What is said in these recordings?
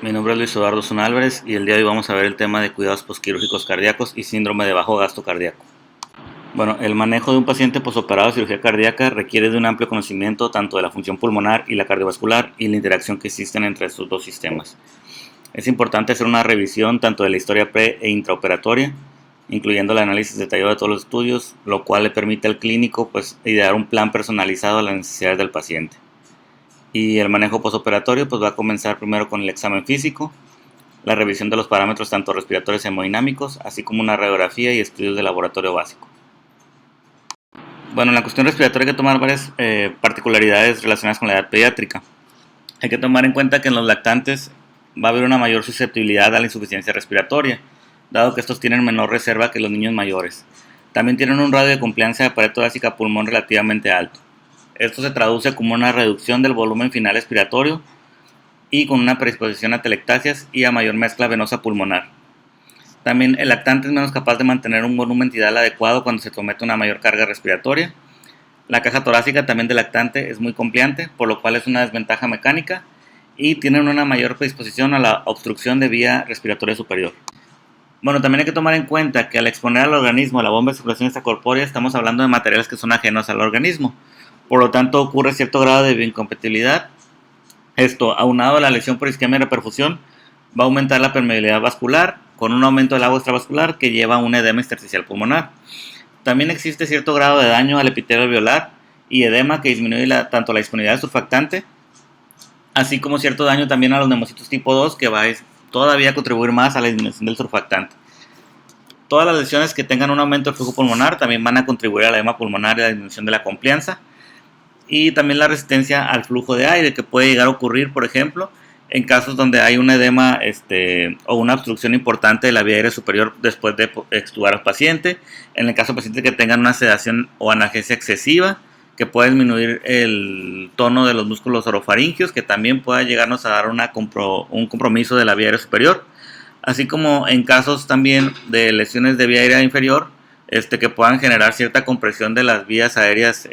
Mi nombre es Luis Eduardo Zuna Álvarez y el día de hoy vamos a ver el tema de cuidados posquirúrgicos cardíacos y síndrome de bajo gasto cardíaco. Bueno, el manejo de un paciente posoperado de cirugía cardíaca requiere de un amplio conocimiento tanto de la función pulmonar y la cardiovascular y la interacción que existen entre estos dos sistemas. Es importante hacer una revisión tanto de la historia pre e intraoperatoria, incluyendo el análisis detallado de todos los estudios, lo cual le permite al clínico idear un plan personalizado a las necesidades del paciente. Y el manejo postoperatorio va a comenzar primero con el examen físico, la revisión de los parámetros tanto respiratorios y hemodinámicos, así como una radiografía y estudios de laboratorio básico. Bueno, en la cuestión respiratoria hay que tomar varias particularidades relacionadas con la edad pediátrica. Hay que tomar en cuenta que en los lactantes va a haber una mayor susceptibilidad a la insuficiencia respiratoria, dado que estos tienen menor reserva que los niños mayores. También tienen un radio de compliancia de pared torácica pulmón relativamente alto. Esto se traduce como una reducción del volumen final expiratorio y con una predisposición a telectasias y a mayor mezcla venosa pulmonar. También el lactante es menos capaz de mantener un volumen tidal adecuado cuando se somete a una mayor carga respiratoria. La caja torácica también del lactante es muy compliante, por lo cual es una desventaja mecánica y tienen una mayor predisposición a la obstrucción de vía respiratoria superior. Bueno, también hay que tomar en cuenta que al exponer al organismo a la bomba de circulación extracorpórea estamos hablando de materiales que son ajenos al organismo. Por lo tanto, ocurre cierto grado de bioincompatibilidad. Esto, aunado a la lesión por isquemia y reperfusión, va a aumentar la permeabilidad vascular con un aumento del agua extravascular que lleva a un edema intersticial pulmonar. También existe cierto grado de daño al epitelio alveolar y edema que disminuye tanto la disponibilidad de surfactante, así como cierto daño también a los neumocitos tipo 2 que va a todavía contribuir más a la disminución del surfactante. Todas las lesiones que tengan un aumento del flujo pulmonar también van a contribuir al edema pulmonar y a la disminución de la complianza. Y también la resistencia al flujo de aire que puede llegar a ocurrir, por ejemplo, en casos donde hay un edema o una obstrucción importante de la vía aérea superior después de extubar al paciente, en el caso de pacientes que tengan una sedación o analgesia excesiva, que puede disminuir el tono de los músculos orofaringios, que también pueda llegarnos a dar un compromiso de la vía aérea superior, así como en casos también de lesiones de vía aérea inferior, que puedan generar cierta compresión de las vías aéreas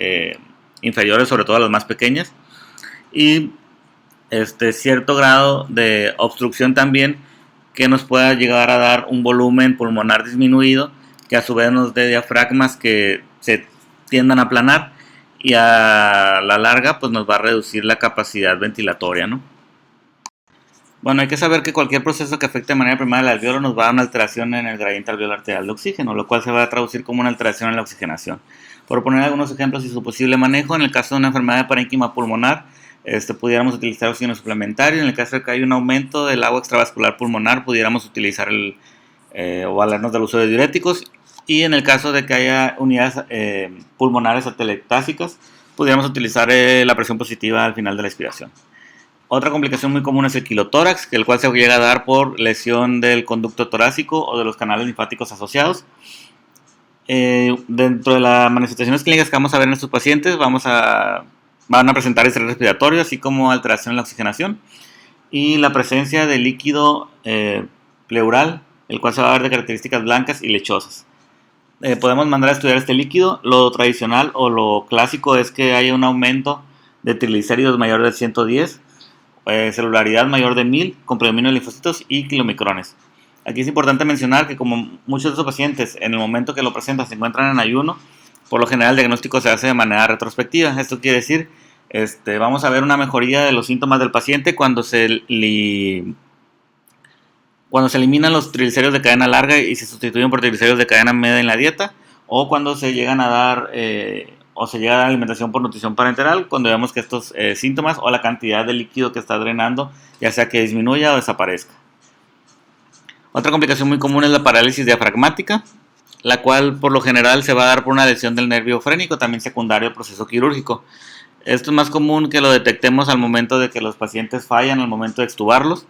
inferiores, sobre todo las más pequeñas, y cierto grado de obstrucción también que nos pueda llegar a dar un volumen pulmonar disminuido, que a su vez nos dé diafragmas que se tiendan a aplanar y a la larga pues nos va a reducir la capacidad ventilatoria, ¿no? Bueno, hay que saber que cualquier proceso que afecte de manera primaria el alveolo nos va a dar una alteración en el gradiente alveolar arterial de oxígeno, lo cual se va a traducir como una alteración en la oxigenación. Por poner algunos ejemplos y su posible manejo, en el caso de una enfermedad de parénquima pulmonar, pudiéramos utilizar oxígeno suplementario. En el caso de que haya un aumento del agua extravascular pulmonar, pudiéramos utilizar o valernos del uso de diuréticos. Y en el caso de que haya unidades pulmonares atelectásicas, pudiéramos utilizar la presión positiva al final de la expiración. Otra complicación muy común es el quilotórax, el cual se llega a dar por lesión del conducto torácico o de los canales linfáticos asociados. Dentro de las manifestaciones clínicas que vamos a ver en estos pacientes, van a presentar estrés respiratorio, así como alteración en la oxigenación y la presencia de líquido pleural, el cual se va a ver de características blancas y lechosas. Podemos mandar a estudiar este líquido. Lo tradicional o lo clásico es que haya un aumento de triglicéridos mayor de 110, celularidad mayor de 1000, con predominio de linfocitos y kilomicrones. Aquí es importante mencionar que como muchos de estos pacientes en el momento que lo presentan se encuentran en ayuno, por lo general el diagnóstico se hace de manera retrospectiva. Esto quiere decir, vamos a ver una mejoría de los síntomas del paciente cuando se eliminan los triglicéridos de cadena larga y se sustituyen por triglicéridos de cadena media en la dieta, o cuando se llegan a dar o se llega a la alimentación por nutrición parenteral, cuando vemos que estos síntomas o la cantidad de líquido que está drenando, ya sea que disminuya o desaparezca. Otra complicación muy común es la parálisis diafragmática, la cual por lo general se va a dar por una lesión del nervio frénico, también secundario al proceso quirúrgico. Esto es más común que lo detectemos al momento de que los pacientes fallan al momento de extubarlos,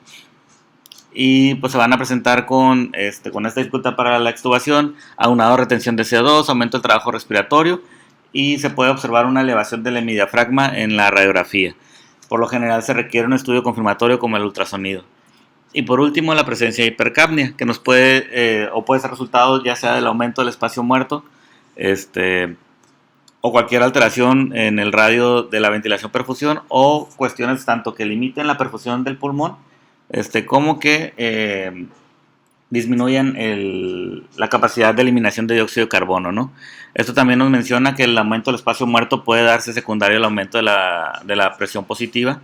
y pues se van a presentar con esta dificultad para la extubación, aunado a retención de CO2, aumento del trabajo respiratorio, y se puede observar una elevación del hemidiafragma en la radiografía. Por lo general se requiere un estudio confirmatorio como el ultrasonido. Y por último, la presencia de hipercapnia, que nos puede ser resultado ya sea del aumento del espacio muerto, o cualquier alteración en el radio de la ventilación-perfusión, o cuestiones tanto que limiten la perfusión del pulmón como que disminuyen la capacidad de eliminación de dióxido de carbono, ¿no? Esto también nos menciona que el aumento del espacio muerto puede darse secundario al aumento de la presión positiva,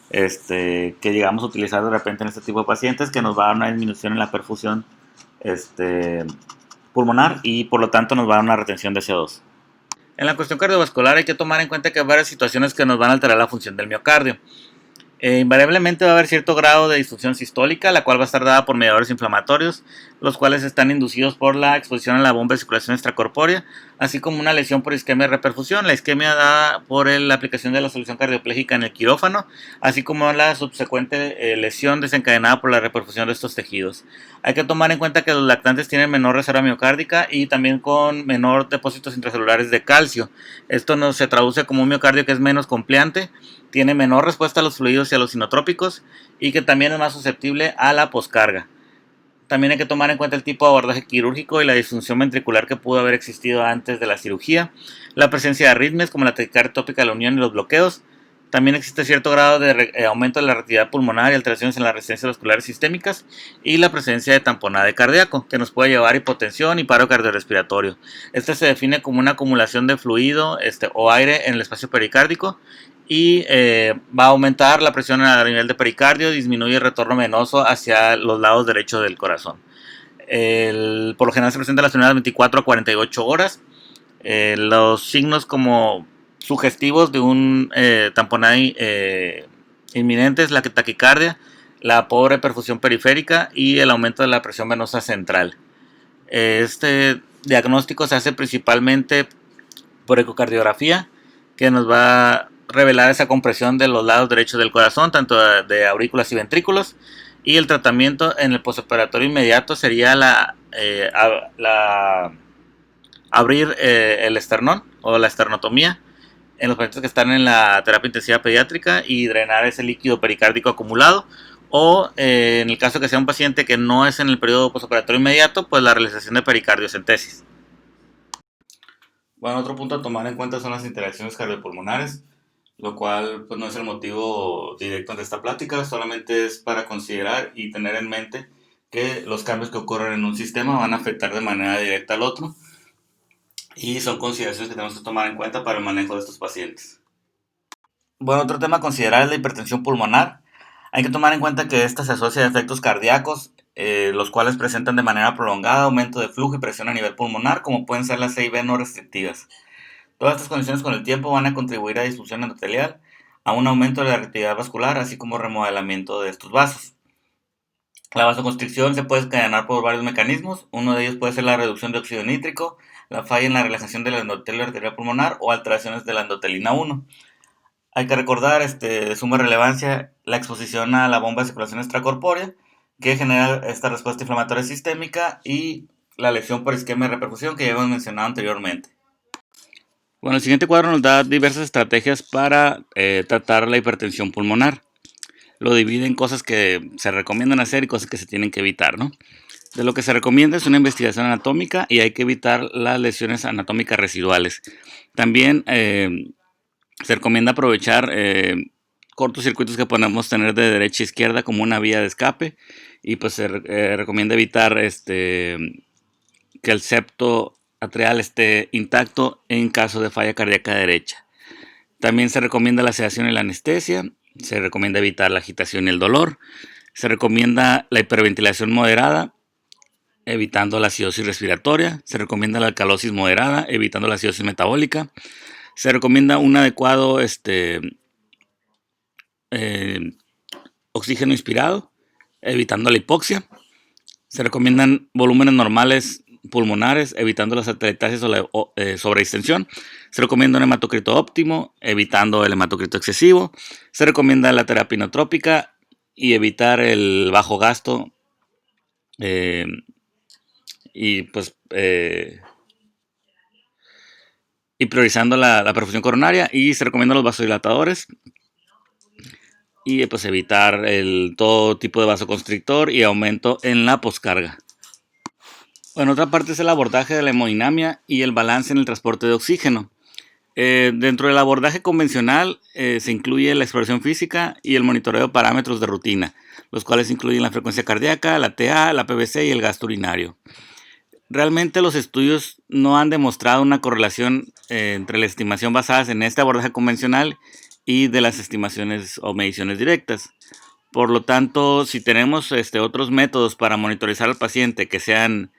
que llegamos a utilizar de repente en este tipo de pacientes, que nos va a dar una disminución en la perfusión pulmonar y por lo tanto nos va a dar una retención de CO2. En la cuestión cardiovascular hay que tomar en cuenta que hay varias situaciones que nos van a alterar la función del miocardio. Invariablemente va a haber cierto grado de disfunción sistólica, la cual va a estar dada por mediadores inflamatorios, los cuales están inducidos por la exposición a la bomba de circulación extracorpórea, así como una lesión por isquemia de reperfusión, la isquemia dada por la aplicación de la solución cardioplégica en el quirófano, así como la subsecuente lesión desencadenada por la reperfusión de estos tejidos. Hay que tomar en cuenta que los lactantes tienen menor reserva miocárdica y también con menor depósitos intracelulares de calcio. Esto no se traduce como un miocardio que es menos compleante, tiene menor respuesta a los fluidos y a los inotrópicos y que también es más susceptible a la poscarga. También hay que tomar en cuenta el tipo de abordaje quirúrgico y la disfunción ventricular que pudo haber existido antes de la cirugía, la presencia de arritmias como la taquicardia tópica de la unión y los bloqueos. También existe cierto grado de aumento de la reactividad pulmonar y alteraciones en las resistencias vasculares sistémicas y la presencia de tamponade cardíaco, que nos puede llevar a hipotensión y paro cardiorrespiratorio. Este se define como una acumulación de fluido o aire en el espacio pericárdico y va a aumentar la presión a nivel de pericardio, disminuye el retorno venoso hacia los lados derechos del corazón. Por lo general se presenta en las primeras 24 a 48 horas. Los signos como sugestivos de un tamponade inminente es la taquicardia, la pobre perfusión periférica y el aumento de la presión venosa central. Este diagnóstico se hace principalmente por ecocardiografía, que nos va a revelar esa compresión de los lados derechos del corazón, tanto de aurículas y ventrículos. Y el tratamiento en el postoperatorio inmediato sería abrir el esternón o la esternotomía en los pacientes que están en la terapia intensiva pediátrica y drenar ese líquido pericárdico acumulado. O en el caso que sea un paciente que no es en el periodo postoperatorio inmediato, pues la realización de pericardiocentesis. Bueno, otro punto a tomar en cuenta son las interacciones cardiopulmonares, lo cual pues, no es el motivo directo de esta plática, solamente es para considerar y tener en mente que los cambios que ocurren en un sistema van a afectar de manera directa al otro y son consideraciones que tenemos que tomar en cuenta para el manejo de estos pacientes. Bueno, otro tema a considerar es la hipertensión pulmonar. Hay que tomar en cuenta que esta se asocia a efectos cardíacos, los cuales presentan de manera prolongada aumento de flujo y presión a nivel pulmonar, como pueden ser las CIB no restrictivas. Todas estas condiciones con el tiempo van a contribuir a disfunción endotelial, a un aumento de la reactividad vascular, así como remodelamiento de estos vasos. La vasoconstricción se puede desencadenar por varios mecanismos. Uno de ellos puede ser la reducción de óxido nítrico, la falla en la relajación del endotelio arterial pulmonar o alteraciones de la endotelina 1. Hay que recordar de suma relevancia la exposición a la bomba de circulación extracorpórea, que genera esta respuesta inflamatoria sistémica, y la lesión por isquemia de reperfusión que ya hemos mencionado anteriormente. Bueno, el siguiente cuadro nos da diversas estrategias para tratar la hipertensión pulmonar. Lo divide en cosas que se recomiendan hacer y cosas que se tienen que evitar, ¿no? De lo que se recomienda es una investigación anatómica y hay que evitar las lesiones anatómicas residuales. También se recomienda aprovechar cortocircuitos que podemos tener de derecha a izquierda como una vía de escape, y pues se recomienda evitar que el septo atrial esté intacto en caso de falla cardíaca derecha. También se recomienda la sedación y la anestesia, se recomienda evitar la agitación y el dolor, se recomienda la hiperventilación moderada, evitando la acidosis respiratoria, se recomienda la alcalosis moderada, evitando la acidosis metabólica, se recomienda un adecuado oxígeno inspirado, evitando la hipoxia, se recomiendan volúmenes normales pulmonares, evitando las atelectasias o la sobredistensión. Se recomienda un hematocrito óptimo, evitando el hematocrito excesivo. Se recomienda la terapia inotrópica y evitar el bajo gasto y priorizando la perfusión coronaria. Y se recomiendan los vasodilatadores y pues evitar todo tipo de vasoconstrictor y aumento en la poscarga. Bueno, otra parte es el abordaje de la hemodinamia y el balance en el transporte de oxígeno. Dentro del abordaje convencional se incluye la exploración física y el monitoreo de parámetros de rutina. los cuales incluyen la frecuencia cardíaca, la TA, la PVC y el gasto urinario. Realmente los estudios no han demostrado una correlación entre la estimación basadas en este abordaje convencional y de las estimaciones o mediciones directas. Por lo tanto, si tenemos otros métodos para monitorizar al paciente que sean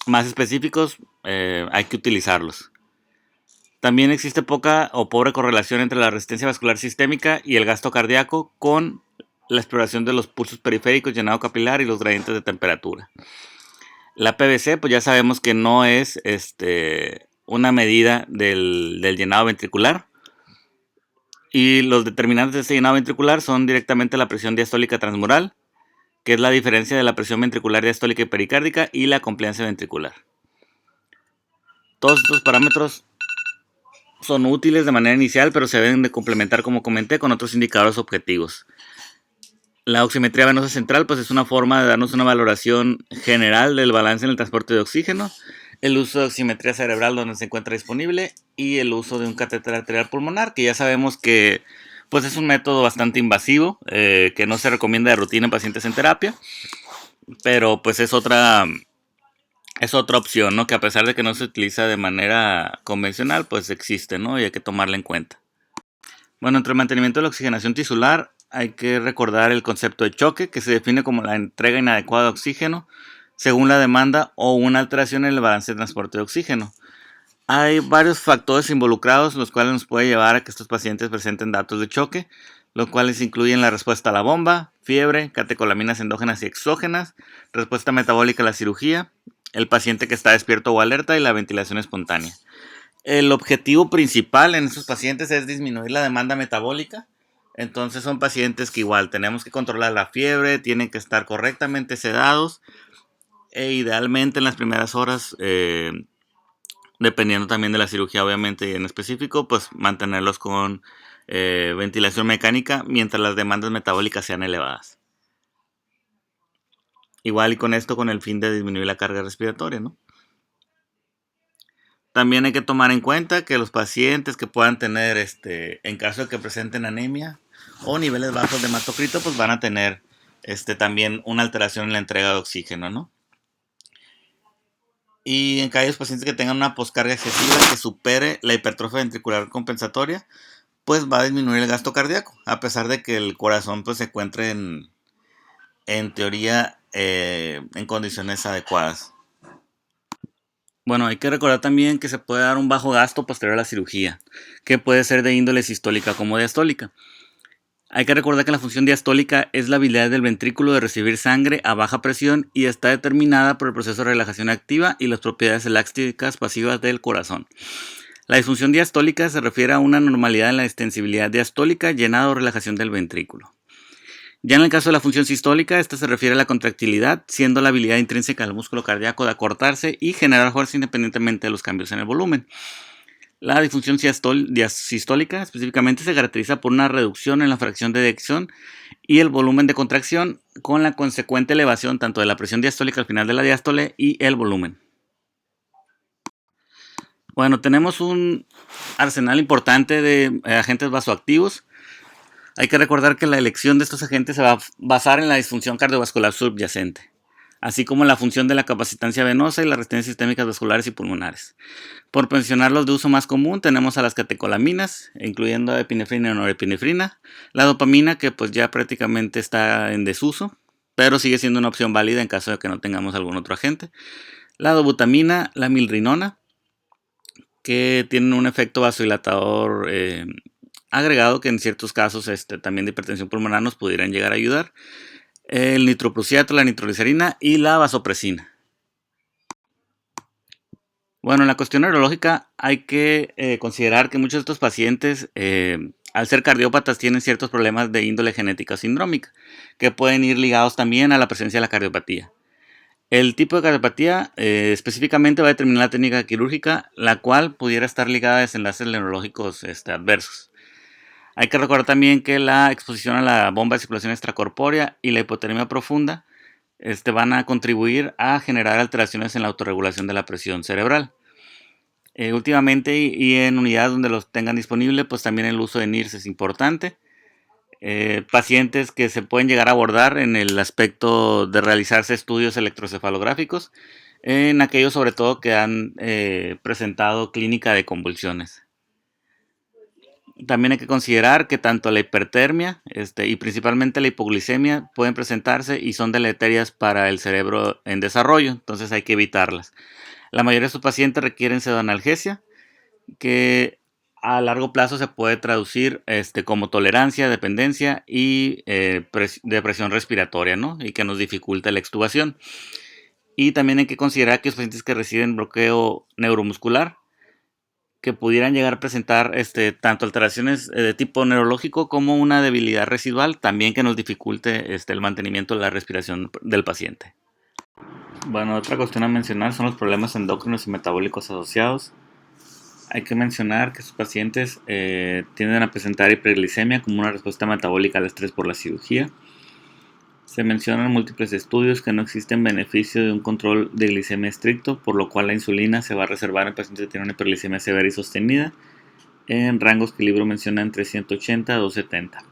más específicos, hay que utilizarlos. También existe poca o pobre correlación entre la resistencia vascular sistémica y el gasto cardíaco con la exploración de los pulsos periféricos, llenado capilar y los gradientes de temperatura. La PVC, pues ya sabemos que no es una medida del llenado ventricular. Y los determinantes de este llenado ventricular son directamente la presión diastólica transmural, que es la diferencia de la presión ventricular diastólica y pericárdica, y la compliancia ventricular. Todos estos parámetros son útiles de manera inicial, pero se deben de complementar, como comenté, con otros indicadores objetivos. La oximetría venosa central pues es una forma de darnos una valoración general del balance en el transporte de oxígeno, el uso de oximetría cerebral donde se encuentra disponible y el uso de un catéter arterial pulmonar, que ya sabemos que pues es un método bastante invasivo, que no se recomienda de rutina en pacientes en terapia, pero pues es otra opción, ¿no? Que a pesar de que no se utiliza de manera convencional, pues existe, ¿no? Y hay que tomarla en cuenta. Bueno, entre el mantenimiento de la oxigenación tisular hay que recordar el concepto de choque, que se define como la entrega inadecuada de oxígeno según la demanda o una alteración en el balance de transporte de oxígeno. Hay varios factores involucrados, los cuales nos puede llevar a que estos pacientes presenten datos de choque, los cuales incluyen la respuesta a la bomba, fiebre, catecolaminas endógenas y exógenas, respuesta metabólica a la cirugía, el paciente que está despierto o alerta y la ventilación espontánea. El objetivo principal en estos pacientes es disminuir la demanda metabólica. Entonces son pacientes que igual tenemos que controlar la fiebre, tienen que estar correctamente sedados e idealmente en las primeras horas, dependiendo también de la cirugía obviamente y en específico, pues mantenerlos con ventilación mecánica mientras las demandas metabólicas sean elevadas. Igual y con esto con el fin de disminuir la carga respiratoria, ¿no? También hay que tomar en cuenta que los pacientes que puedan tener, en caso de que presenten anemia o niveles bajos de hematocrito, pues van a tener también una alteración en la entrega de oxígeno, ¿no? Y en aquellos pacientes que tengan una poscarga excesiva que supere la hipertrofia ventricular compensatoria, pues va a disminuir el gasto cardíaco, a pesar de que el corazón pues se encuentre en teoría en condiciones adecuadas. Bueno, hay que recordar también que se puede dar un bajo gasto posterior a la cirugía, que puede ser de índole sistólica como diastólica. Hay que recordar que la función diastólica es la habilidad del ventrículo de recibir sangre a baja presión y está determinada por el proceso de relajación activa y las propiedades elásticas pasivas del corazón. La disfunción diastólica se refiere a una anormalidad en la extensibilidad diastólica, llenado o relajación del ventrículo. Ya en el caso de la función sistólica, esta se refiere a la contractilidad, siendo la habilidad intrínseca del músculo cardíaco de acortarse y generar fuerza independientemente de los cambios en el volumen. La disfunción sistólica específicamente se caracteriza por una reducción en la fracción de eyección y el volumen de contracción, con la consecuente elevación tanto de la presión diastólica al final de la diástole y el volumen. Bueno, tenemos un arsenal importante de agentes vasoactivos. Hay que recordar que la elección de estos agentes se va a basar en la disfunción cardiovascular subyacente, así como en la función de la capacitancia venosa y las resistencias sistémicas vasculares y pulmonares. Por mencionar los de uso más común, tenemos a las catecolaminas, incluyendo epinefrina y norepinefrina, la dopamina, que pues ya prácticamente está en desuso, pero sigue siendo una opción válida en caso de que no tengamos algún otro agente, la dobutamina, la milrinona, que tienen un efecto vasodilatador agregado que en ciertos casos también de hipertensión pulmonar nos pudieran llegar a ayudar, el nitroprusiato, la nitroglicerina y la vasopresina. Bueno, en la cuestión neurológica hay que considerar que muchos de estos pacientes, al ser cardiópatas, tienen ciertos problemas de índole genética sindrómica, que pueden ir ligados también a la presencia de la cardiopatía. El tipo de cardiopatía específicamente va a determinar la técnica quirúrgica, la cual pudiera estar ligada a desenlaces neurológicos adversos. Hay que recordar también que la exposición a la bomba de circulación extracorpórea y la hipotermia profunda van a contribuir a generar alteraciones en la autorregulación de la presión cerebral. Últimamente y en unidades donde los tengan disponible, pues también el uso de NIRS es importante. pacientes que se pueden llegar a abordar en el aspecto de realizarse estudios electrocefalográficos, en aquellos sobre todo que han presentado clínica de convulsiones. También hay que considerar que tanto la hipertermia y principalmente la hipoglicemia pueden presentarse y son deleterias para el cerebro en desarrollo, entonces hay que evitarlas. La mayoría de sus pacientes requieren pseudoanalgesia, que a largo plazo se puede traducir como tolerancia, dependencia y depresión respiratoria, ¿no? Y que nos dificulta la extubación. Y también hay que considerar que los pacientes que reciben bloqueo neuromuscular, que pudieran llegar a presentar tanto alteraciones de tipo neurológico como una debilidad residual, también que nos dificulte el mantenimiento de la respiración del paciente. Bueno, otra cuestión a mencionar son los problemas endocrinos y metabólicos asociados. Hay que mencionar que sus pacientes tienden a presentar hiperglicemia como una respuesta metabólica al estrés por la cirugía. Se mencionan en múltiples estudios que no existen beneficios de un control de glicemia estricto, por lo cual la insulina se va a reservar en pacientes que tienen una hiperglicemia severa y sostenida, en rangos que el libro menciona entre 180 a 270.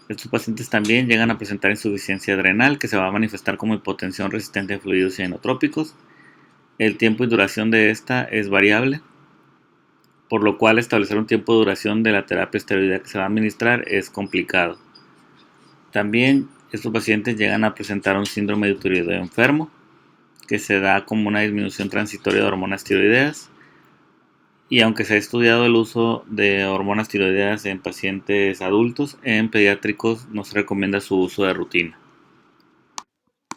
Estos pacientes también llegan a presentar insuficiencia adrenal, que se va a manifestar como hipotensión resistente a fluidos inotrópicos. El tiempo y duración de esta es variable, por lo cual establecer un tiempo de duración de la terapia esteroidea que se va a administrar es complicado. También estos pacientes llegan a presentar un síndrome de tiroideo enfermo, que se da como una disminución transitoria de hormonas tiroideas, y aunque se ha estudiado el uso de hormonas tiroideas en pacientes adultos, en pediátricos no se recomienda su uso de rutina.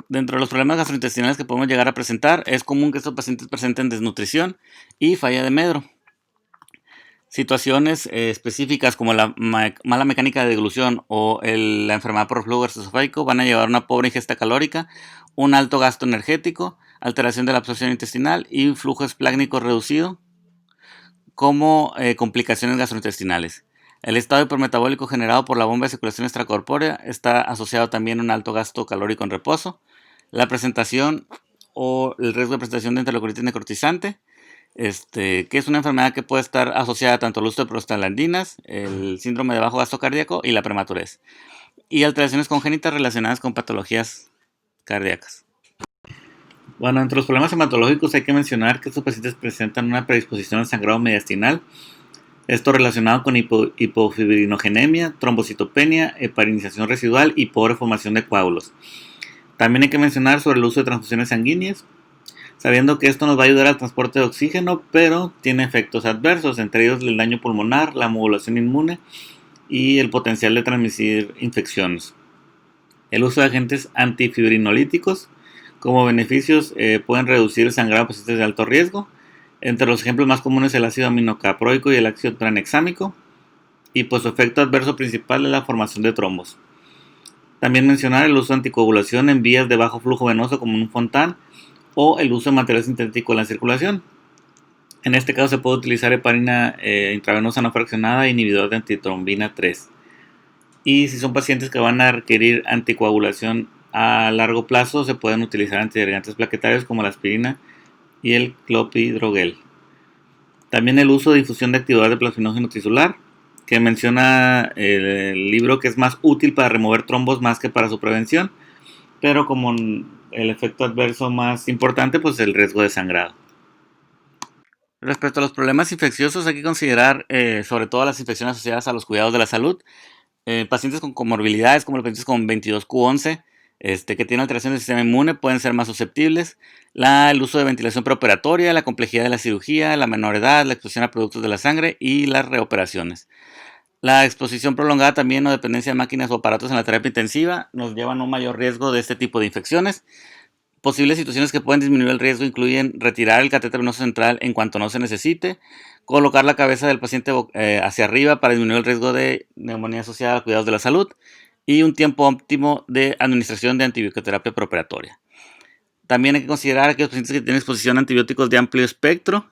Dentro de los problemas gastrointestinales que podemos llegar a presentar, es común que estos pacientes presenten desnutrición y falla de medro. Situaciones específicas como la mala mecánica de deglución o la enfermedad por reflujo gastroesofágico van a llevar a una pobre ingesta calórica, un alto gasto energético, alteración de la absorción intestinal y un flujo esplácnico reducido como complicaciones gastrointestinales. El estado hipermetabólico generado por la bomba de circulación extracorpórea está asociado también a un alto gasto calórico en reposo. La presentación o el riesgo de presentación de enterocolitis necrotizante, que es una enfermedad que puede estar asociada tanto al uso de prostaglandinas, el síndrome de bajo gasto cardíaco y la prematurez. Y alteraciones congénitas relacionadas con patologías cardíacas. Bueno, entre los problemas hematológicos hay que mencionar que estos pacientes presentan una predisposición al sangrado mediastinal. Esto relacionado con hipofibrinogenemia, trombocitopenia, heparinización residual y pobre formación de coágulos. También hay que mencionar sobre el uso de transfusiones sanguíneas, sabiendo que esto nos va a ayudar al transporte de oxígeno, pero tiene efectos adversos, entre ellos el daño pulmonar, la modulación inmune y el potencial de transmitir infecciones. El uso de agentes antifibrinolíticos como beneficios pueden reducir el sangrado a pacientes de alto riesgo. Entre los ejemplos más comunes el ácido aminocaproico y el ácido tranexámico, y pues su efecto adverso principal es la formación de trombos. También mencionar el uso de anticoagulación en vías de bajo flujo venoso como un Fontan o el uso de material sintético en la circulación. En este caso se puede utilizar heparina intravenosa no fraccionada e inhibidor de antitrombina 3. Y si son pacientes que van a requerir anticoagulación a largo plazo, se pueden utilizar antiagregantes plaquetarios como la aspirina y el clopidogrel. También el uso de difusión de activador de plasminógeno tisular, que menciona el libro que es más útil para remover trombos más que para su prevención, pero como el efecto adverso más importante, pues el riesgo de sangrado. Respecto a los problemas infecciosos, hay que considerar sobre todo las infecciones asociadas a los cuidados de la salud. Pacientes con comorbilidades como los pacientes con 22q11, que tienen alteración del sistema inmune, pueden ser más susceptibles. El uso de ventilación preoperatoria, la complejidad de la cirugía, la menor edad, la exposición a productos de la sangre y las reoperaciones. La exposición prolongada también o dependencia de máquinas o aparatos en la terapia intensiva nos llevan a un mayor riesgo de este tipo de infecciones. Posibles situaciones que pueden disminuir el riesgo incluyen retirar el catéter venoso central en cuanto no se necesite, colocar la cabeza del paciente hacia arriba para disminuir el riesgo de neumonía asociada a cuidados de la salud y un tiempo óptimo de administración de antibioterapia preoperatoria. También hay que considerar que los pacientes que tienen exposición a antibióticos de amplio espectro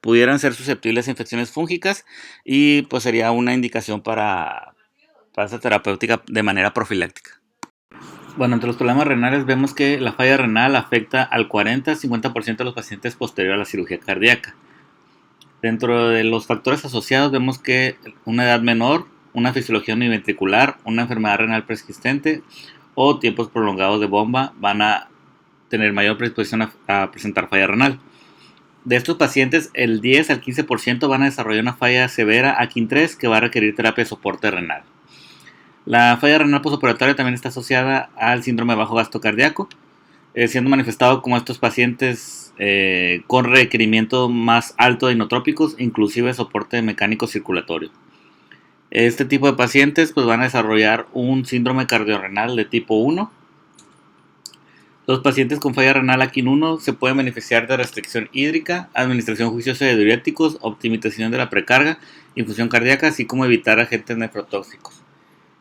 pudieran ser susceptibles a infecciones fúngicas y pues sería una indicación para esta terapéutica de manera profiláctica. Bueno, entre los problemas renales vemos que la falla renal afecta al 40-50% de los pacientes posterior a la cirugía cardíaca. Dentro de los factores asociados vemos que una edad menor una fisiología univentricular, una enfermedad renal persistente o tiempos prolongados de bomba van a tener mayor predisposición a presentar falla renal. De estos pacientes, el 10 al 15% van a desarrollar una falla severa AKIN 3 que va a requerir terapia de soporte renal. La falla renal postoperatoria también está asociada al síndrome de bajo gasto cardíaco, siendo manifestado como estos pacientes con requerimiento más alto de inotrópicos, inclusive soporte mecánico circulatorio. Este tipo de pacientes pues, van a desarrollar un síndrome cardiorrenal de tipo 1. Los pacientes con falla renal AKIN 1 se pueden beneficiar de restricción hídrica, administración juiciosa de diuréticos, optimización de la precarga, infusión cardíaca, así como evitar agentes nefrotóxicos.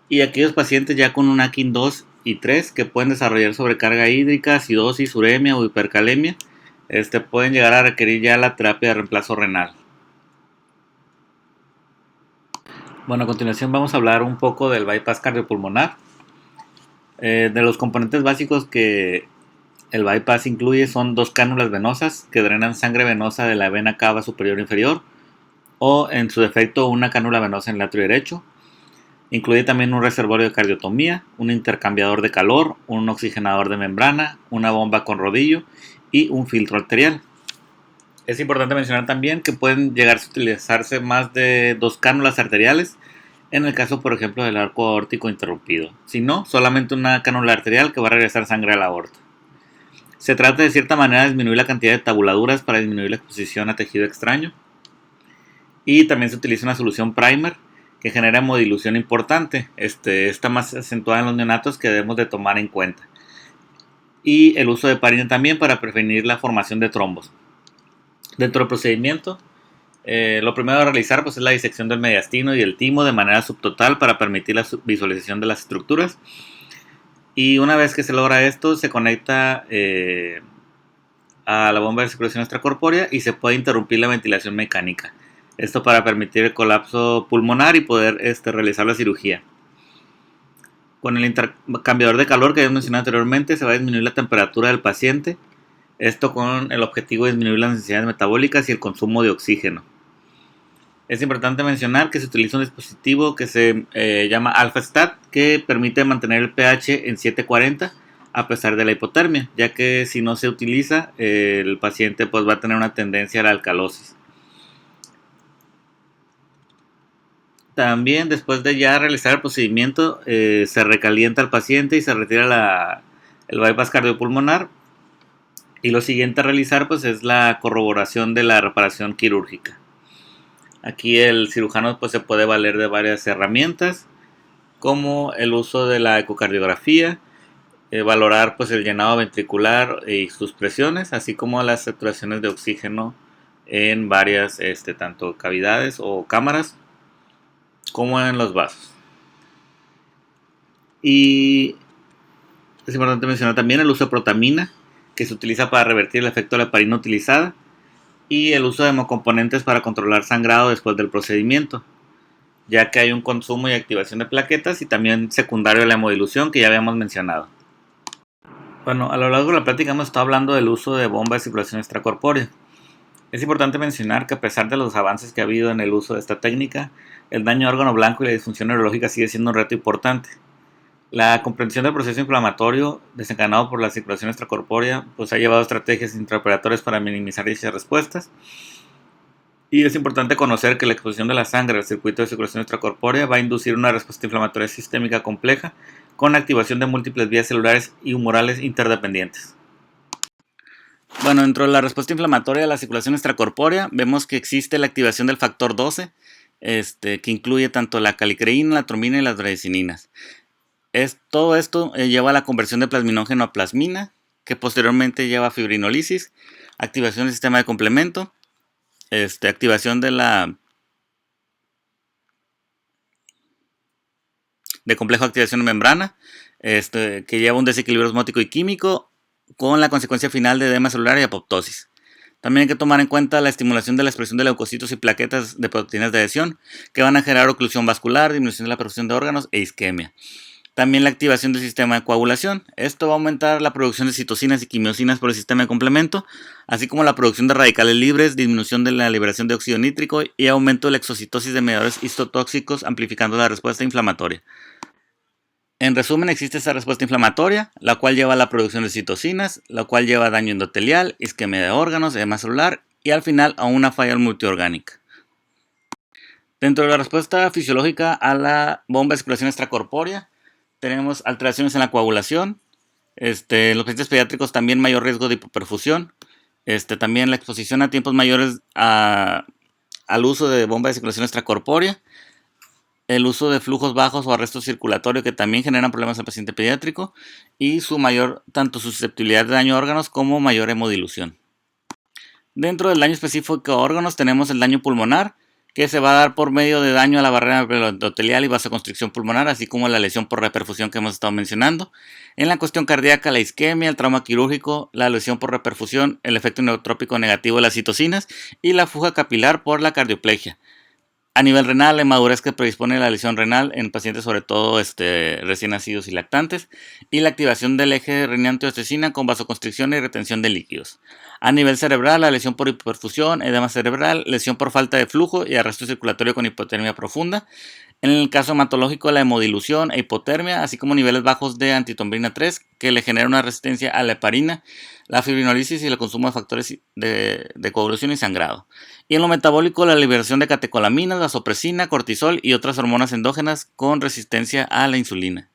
Y aquellos pacientes ya con un AKIN 2 y 3 que pueden desarrollar sobrecarga hídrica, acidosis, uremia o hipercalemia, pueden llegar a requerir ya la terapia de reemplazo renal. Bueno, a continuación vamos a hablar un poco del bypass cardiopulmonar. De los componentes básicos que el bypass incluye son dos cánulas venosas que drenan sangre venosa de la vena cava superior inferior o en su defecto una cánula venosa en el atrio derecho. Incluye también un reservorio de cardiotomía, un intercambiador de calor, un oxigenador de membrana, una bomba con rodillo y un filtro arterial. Es importante mencionar también que pueden llegar a utilizarse más de dos cánulas arteriales en el caso, por ejemplo, del arco aórtico interrumpido. Si no, solamente una cánula arterial que va a regresar sangre a la aorta. Se trata de cierta manera de disminuir la cantidad de tabuladuras para disminuir la exposición a tejido extraño. Y también se utiliza una solución primer que genera hemodilución importante. Está más acentuada en los neonatos que debemos de tomar en cuenta. Y el uso de heparina también para prevenir la formación de trombos. Dentro del procedimiento, lo primero a realizar pues, es la disección del mediastino y el timo de manera subtotal para permitir la visualización de las estructuras. Y una vez que se logra esto, se conecta a la bomba de circulación extracorpórea y se puede interrumpir la ventilación mecánica. Esto para permitir el colapso pulmonar y poder realizar la cirugía. Con el intercambiador de calor que habíamos mencionado anteriormente, se va a disminuir la temperatura del paciente. Esto con el objetivo de disminuir las necesidades metabólicas y el consumo de oxígeno. Es importante mencionar que se utiliza un dispositivo que se llama AlphaStat, que permite mantener el pH en 740 a pesar de la hipotermia, ya que si no se utiliza, el paciente pues, va a tener una tendencia a la alcalosis. También después de ya realizar el procedimiento, se recalienta al paciente y se retira el bypass cardiopulmonar. Y lo siguiente a realizar pues, es la corroboración de la reparación quirúrgica. Aquí el cirujano pues, se puede valer de varias herramientas, como el uso de la ecocardiografía, valorar pues, el llenado ventricular y sus presiones, así como las saturaciones de oxígeno en varias tanto cavidades o cámaras, como en los vasos. Y es importante mencionar también el uso de protamina, que se utiliza para revertir el efecto de la heparina utilizada, y el uso de hemocomponentes para controlar sangrado después del procedimiento, ya que hay un consumo y activación de plaquetas y también secundario a la hemodilución que ya habíamos mencionado. Bueno, a lo largo de la plática hemos estado hablando del uso de bomba de circulación extracorpórea. Es importante mencionar que a pesar de los avances que ha habido en el uso de esta técnica, el daño a órgano blanco y la disfunción neurológica sigue siendo un reto importante. La comprensión del proceso inflamatorio desencadenado por la circulación extracorpórea pues, ha llevado a estrategias intraoperatorias para minimizar dichas respuestas. Y es importante conocer que la exposición de la sangre al circuito de circulación extracorpórea va a inducir una respuesta inflamatoria sistémica compleja con activación de múltiples vías celulares y humorales interdependientes. Bueno, dentro de la respuesta inflamatoria a la circulación extracorpórea vemos que existe la activación del factor 12, que incluye tanto la calicreína, la trombina y las bradicininas. Todo esto lleva a la conversión de plasminógeno a plasmina, que posteriormente lleva a fibrinolisis, activación del sistema de complemento, activación de complejo de activación de membrana, que lleva un desequilibrio osmótico y químico, con la consecuencia final de edema celular y apoptosis. También hay que tomar en cuenta la estimulación de la expresión de leucocitos y plaquetas de proteínas de adhesión, que van a generar oclusión vascular, disminución de la producción de órganos e isquemia. También la activación del sistema de coagulación. Esto va a aumentar la producción de citocinas y quimiosinas por el sistema de complemento, así como la producción de radicales libres, disminución de la liberación de óxido nítrico y aumento de la exocitosis de mediadores histotóxicos, amplificando la respuesta inflamatoria. En resumen, existe esta respuesta inflamatoria, la cual lleva a la producción de citocinas, la cual lleva a daño endotelial, isquemia de órganos, edema celular y al final a una falla multiorgánica. Dentro de la respuesta fisiológica a la bomba de circulación extracorpórea, tenemos alteraciones en la coagulación, los pacientes pediátricos también mayor riesgo de hipoperfusión, también la exposición a tiempos mayores al uso de bomba de circulación extracorpórea, el uso de flujos bajos o arresto circulatorio que también generan problemas al paciente pediátrico y tanto susceptibilidad de daño a órganos como mayor hemodilución. Dentro del daño específico a órganos tenemos el daño pulmonar, que se va a dar por medio de daño a la barrera endotelial y vasoconstricción pulmonar, así como la lesión por reperfusión que hemos estado mencionando. En la cuestión cardíaca, la isquemia, el trauma quirúrgico, la lesión por reperfusión, el efecto neutrópico negativo de las citocinas y la fuga capilar por la cardioplegia. A nivel renal, la inmadurez que predispone a la lesión renal en pacientes sobre todo recién nacidos y lactantes, y la activación del eje renina-angiotensina con vasoconstricción y retención de líquidos. A nivel cerebral, la lesión por hiperfusión, edema cerebral, lesión por falta de flujo y arresto circulatorio con hipotermia profunda. En el caso hematológico, la hemodilución e hipotermia, así como niveles bajos de antitombrina 3, que le genera una resistencia a la heparina, la fibrinolisis y el consumo de factores de coagulación y sangrado. Y en lo metabólico, la liberación de catecolaminas, vasopresina, cortisol y otras hormonas endógenas con resistencia a la insulina.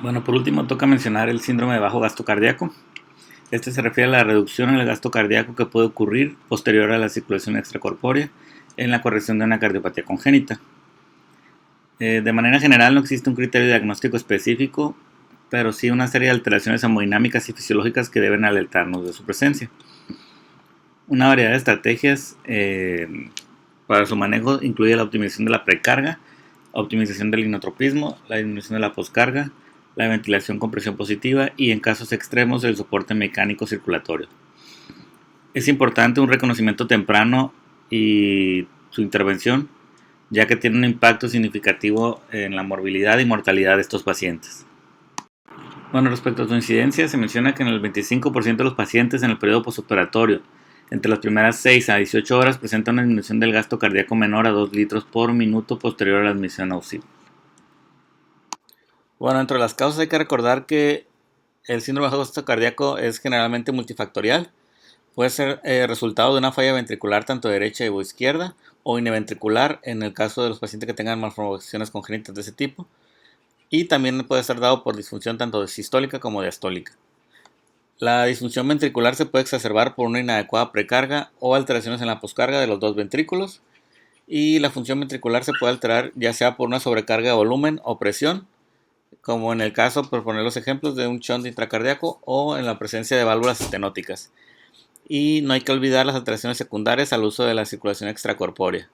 Bueno, por último toca mencionar el síndrome de bajo gasto cardíaco. Este se refiere a la reducción en el gasto cardíaco que puede ocurrir posterior a la circulación extracorpórea en la corrección de una cardiopatía congénita. De manera general no existe un criterio diagnóstico específico, pero sí una serie de alteraciones hemodinámicas y fisiológicas que deben alertarnos de su presencia. Una variedad de estrategias para su manejo incluye la optimización de la precarga, optimización del inotropismo, la disminución de la poscarga, la ventilación con presión positiva y en casos extremos el soporte mecánico circulatorio. Es importante un reconocimiento temprano y su intervención, ya que tiene un impacto significativo en la morbilidad y mortalidad de estos pacientes. Bueno, respecto a su incidencia, se menciona que en el 25% de los pacientes en el periodo postoperatorio, entre las primeras 6 a 18 horas, presenta una disminución del gasto cardíaco menor a 2 litros por minuto posterior a la admisión a UCI. Bueno, entre las causas hay que recordar que el síndrome de bajo gasto cardíaco es generalmente multifactorial. Puede ser resultado de una falla ventricular tanto derecha o izquierda, o univentricular en el caso de los pacientes que tengan malformaciones congénitas de ese tipo. Y también puede ser dado por disfunción tanto sistólica como diastólica. La disfunción ventricular se puede exacerbar por una inadecuada precarga o alteraciones en la poscarga de los dos ventrículos. Y la función ventricular se puede alterar ya sea por una sobrecarga de volumen o presión, como en el caso, por poner los ejemplos, de un shunt intracardíaco o en la presencia de válvulas estenóticas. Y no hay que olvidar las alteraciones secundarias al uso de la circulación extracorpórea.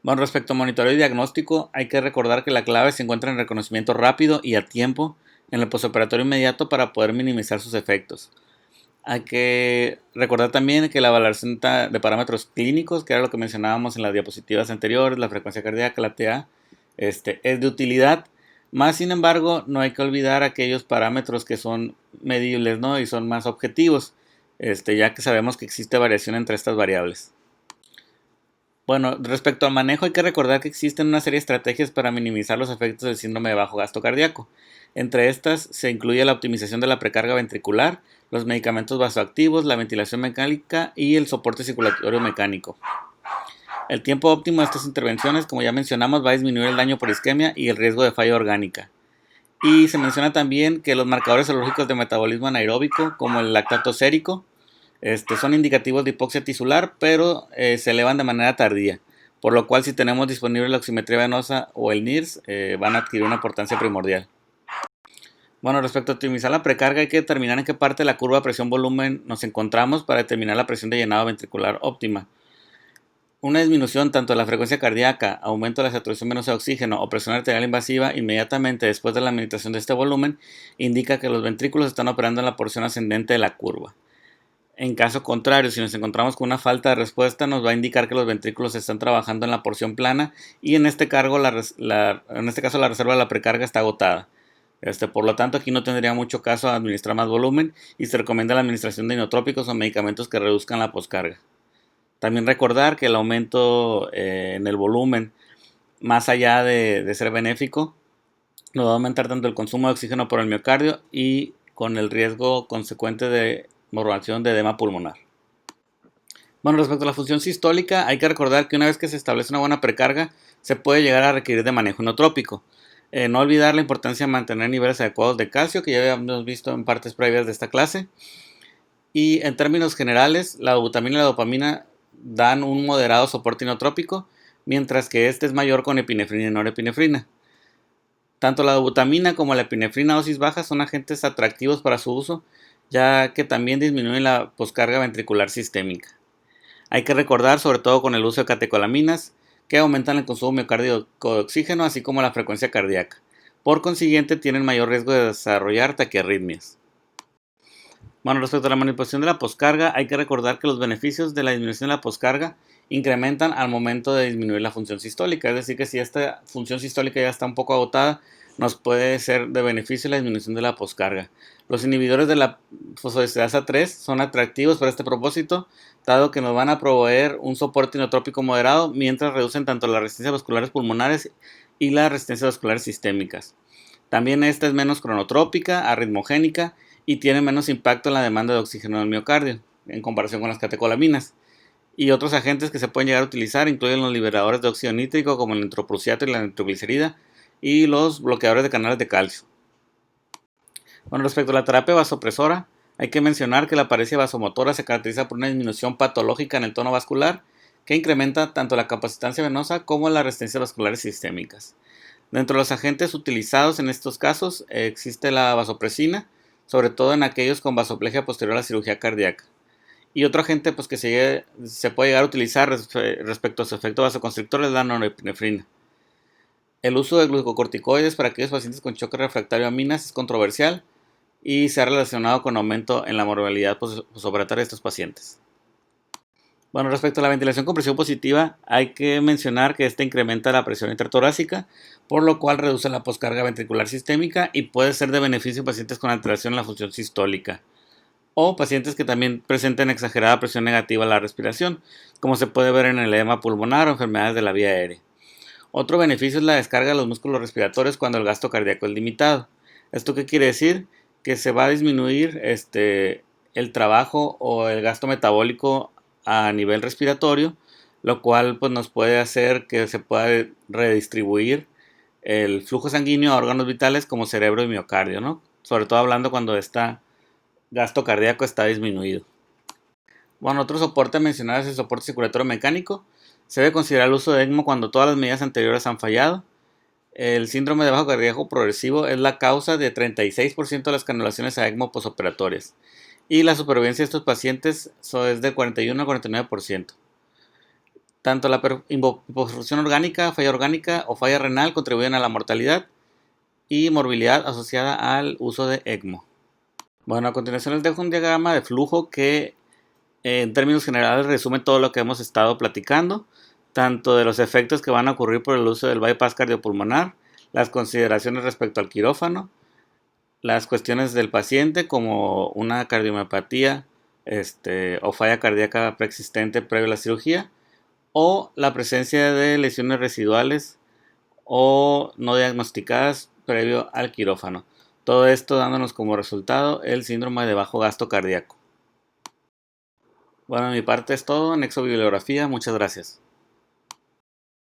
Bueno, respecto a monitoreo y diagnóstico, hay que recordar que la clave se encuentra en reconocimiento rápido y a tiempo en el postoperatorio inmediato para poder minimizar sus efectos. Hay que recordar también que la valoración de parámetros clínicos, que era lo que mencionábamos en las diapositivas anteriores, la frecuencia cardíaca, la TA, es de utilidad. Más sin embargo, no hay que olvidar aquellos parámetros que son medibles, ¿no? Y son más objetivos, ya que sabemos que existe variación entre estas variables. Bueno, respecto al manejo hay que recordar que existen una serie de estrategias para minimizar los efectos del síndrome de bajo gasto cardíaco. Entre estas se incluye la optimización de la precarga ventricular, los medicamentos vasoactivos, la ventilación mecánica y el soporte circulatorio mecánico. El tiempo óptimo de estas intervenciones, como ya mencionamos, va a disminuir el daño por isquemia y el riesgo de falla orgánica. Y se menciona también que los marcadores serológicos de metabolismo anaeróbico, como el lactato sérico, son indicativos de hipoxia tisular, pero se elevan de manera tardía, por lo cual si tenemos disponible la oximetría venosa o el NIRS, van a adquirir una importancia primordial. Bueno, respecto a optimizar la precarga, hay que determinar en qué parte de la curva presión-volumen nos encontramos para determinar la presión de llenado ventricular óptima. Una disminución tanto de la frecuencia cardíaca, aumento de la saturación venosa de oxígeno o presión arterial invasiva inmediatamente después de la administración de este volumen indica que los ventrículos están operando en la porción ascendente de la curva. En caso contrario, si nos encontramos con una falta de respuesta, nos va a indicar que los ventrículos están trabajando en la porción plana y en este caso la reserva de la precarga está agotada. Por lo tanto, aquí no tendría mucho caso administrar más volumen y se recomienda la administración de inotrópicos o medicamentos que reduzcan la poscarga. También recordar que el aumento en el volumen, más allá de ser benéfico, nos va a aumentar tanto el consumo de oxígeno por el miocardio y con el riesgo consecuente de formación de edema pulmonar. Bueno, respecto a la función sistólica, hay que recordar que una vez que se establece una buena precarga, se puede llegar a requerir de manejo inotrópico. No olvidar la importancia de mantener niveles adecuados de calcio, que ya habíamos visto en partes previas de esta clase. Y en términos generales, la dobutamina y la dopamina dan un moderado soporte inotrópico, mientras que este es mayor con epinefrina y norepinefrina. Tanto la dobutamina como la epinefrina a dosis bajas son agentes atractivos para su uso, ya que también disminuyen la poscarga ventricular sistémica. Hay que recordar, sobre todo con el uso de catecolaminas, que aumentan el consumo miocárdico de oxígeno, así como la frecuencia cardíaca. Por consiguiente, tienen mayor riesgo de desarrollar taquiarritmias. Bueno, respecto a la manipulación de la poscarga, hay que recordar que los beneficios de la disminución de la poscarga incrementan al momento de disminuir la función sistólica. Es decir, que si esta función sistólica ya está un poco agotada, nos puede ser de beneficio la disminución de la poscarga. Los inhibidores de la fosfodiesterasa 3 son atractivos para este propósito, dado que nos van a proveer un soporte inotrópico moderado mientras reducen tanto las resistencias vasculares pulmonares y las resistencias vasculares sistémicas. También esta es menos cronotrópica, arritmogénica y tiene menos impacto en la demanda de oxígeno del miocardio en comparación con las catecolaminas. Y otros agentes que se pueden llegar a utilizar incluyen los liberadores de óxido nítrico como el nitroprusiato y la nitroglicerida y los bloqueadores de canales de calcio. Bueno, respecto a la terapia vasopresora, hay que mencionar que la paresia vasomotora se caracteriza por una disminución patológica en el tono vascular que incrementa tanto la capacitancia venosa como las resistencias vasculares sistémicas. Dentro de los agentes utilizados en estos casos existe la vasopresina, sobre todo en aquellos con vasoplegia posterior a la cirugía cardíaca. Y otro agente pues, que se puede llegar a utilizar respecto a su efecto vasoconstrictor es la norepinefrina. El uso de glucocorticoides para aquellos pacientes con choque refractario a aminas es controversial y se ha relacionado con aumento en la morbilidad posoperatoria de estos pacientes. Bueno, respecto a la ventilación con presión positiva, hay que mencionar que esta incrementa la presión intertorácica, por lo cual reduce la poscarga ventricular sistémica y puede ser de beneficio en pacientes con alteración en la función sistólica o pacientes que también presenten exagerada presión negativa a la respiración, como se puede ver en el edema pulmonar o enfermedades de la vía aérea. Otro beneficio es la descarga de los músculos respiratorios cuando el gasto cardíaco es limitado. ¿Esto qué quiere decir? Que se va a disminuir el trabajo o el gasto metabólico a nivel respiratorio, lo cual pues, nos puede hacer que se pueda redistribuir el flujo sanguíneo a órganos vitales como cerebro y miocardio, ¿no? Sobre todo hablando cuando este gasto cardíaco está disminuido. Bueno, otro soporte a mencionar es el soporte circulatorio mecánico. Se debe considerar el uso de ECMO cuando todas las medidas anteriores han fallado. El síndrome de bajo cardíaco progresivo es la causa de 36% de las canulaciones a ECMO posoperatorias. Y la supervivencia de estos pacientes es del 41 al 49%. Tanto la hipoperfusión orgánica, falla orgánica o falla renal contribuyen a la mortalidad y morbilidad asociada al uso de ECMO. Bueno, a continuación les dejo un diagrama de flujo que en términos generales resume todo lo que hemos estado platicando, tanto de los efectos que van a ocurrir por el uso del bypass cardiopulmonar, las consideraciones respecto al quirófano, las cuestiones del paciente como una cardiomiopatía o falla cardíaca preexistente previo a la cirugía, o la presencia de lesiones residuales o no diagnosticadas previo al quirófano. Todo esto dándonos como resultado el síndrome de bajo gasto cardíaco. Bueno, de mi parte es todo. Anexo bibliografía. Muchas gracias.